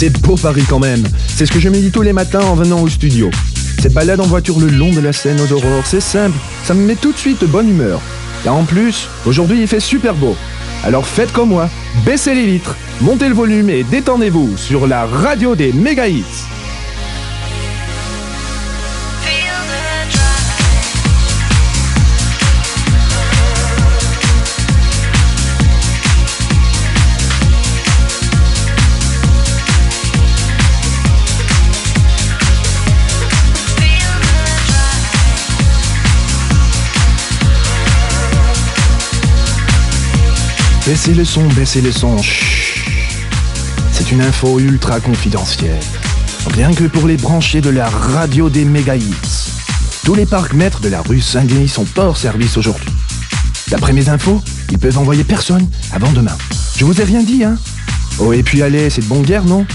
C'est beau Paris quand même. C'est ce que je me dis tous les matins en venant au studio. Cette balade en voiture le long de la Seine aux aurores, c'est simple, ça me met tout de suite de bonne humeur. Et en plus, aujourd'hui il fait super beau. Alors faites comme moi, baissez les vitres, montez le volume et détendez-vous sur la radio des méga hits. Baissez le son, chut. C'est une info ultra confidentielle. Rien que pour les branchés de la radio des méga hits. Tous les parcs-mètres de la rue Saint-Denis sont hors service aujourd'hui. D'après mes infos, ils peuvent envoyer personne avant demain. Je vous ai rien dit, hein? Oh, et puis allez, c'est de bonne guerre, non?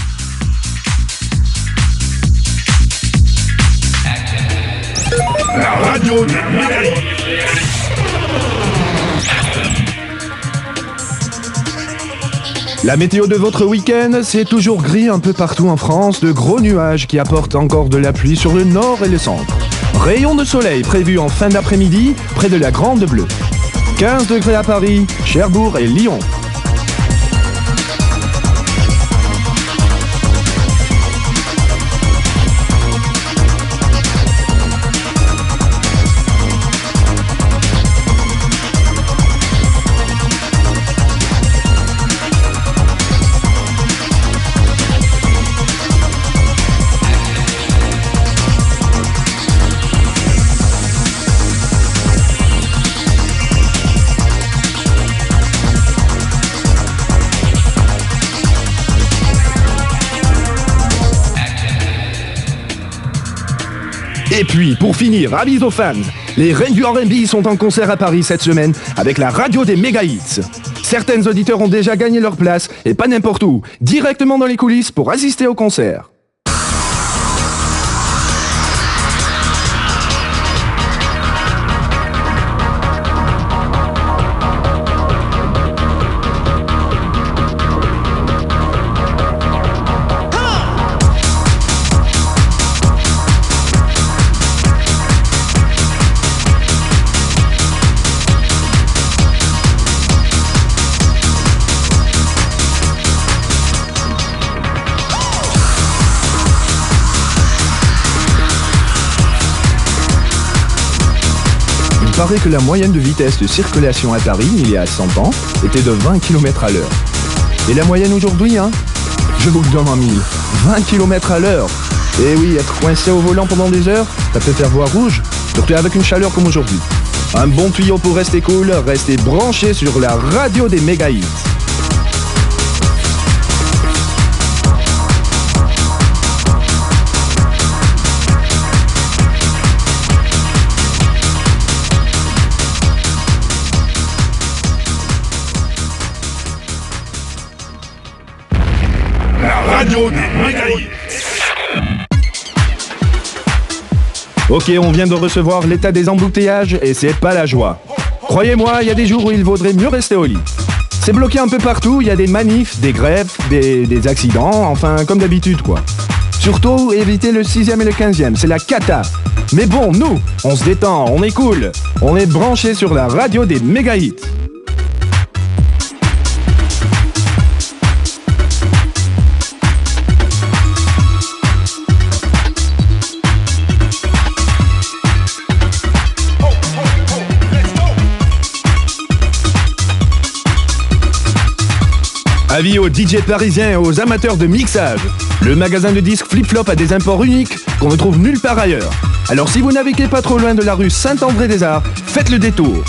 La radio des méga hits. La météo de votre week-end, c'est toujours gris un peu partout en France, de gros nuages qui apportent encore de la pluie sur le nord et le centre. Rayon de soleil prévu en fin d'après-midi près de la Grande Bleue. 15 degrés à Paris, Cherbourg et Lyon. Et puis, pour finir, avis aux fans, les Reines du R&B sont en concert à Paris cette semaine avec la radio des méga hits. Certains auditeurs ont déjà gagné leur place, et pas n'importe où, directement dans les coulisses pour assister au concert. Il paraît que la moyenne de vitesse de circulation à Paris, il y a 100 ans, était de 20 km à l'heure. Et la moyenne aujourd'hui, hein? Je vous le donne en mille. 20 km à l'heure. Et oui, être coincé au volant pendant des heures, ça peut faire voir rouge, surtout avec une chaleur comme aujourd'hui. Un bon tuyau pour rester cool, restez branchés sur la radio des méga hits. Radio des méga hits. Ok, on vient de recevoir l'état des embouteillages et c'est pas la joie. Croyez-moi, il y a des jours où il vaudrait mieux rester au lit. C'est bloqué un peu partout, il y a des manifs, des grèves, des accidents, enfin comme d'habitude quoi. Surtout, évitez le 6e et le 15e, c'est la cata. Mais bon, nous, on se détend, on est cool. On est branchés sur la radio des méga hits. Avis aux DJ parisiens et aux amateurs de mixage. Le magasin de disques Flip Flop a des imports uniques qu'on ne trouve nulle part ailleurs. Alors si vous naviguez pas trop loin de la rue Saint-André-des-Arts, faites le détour.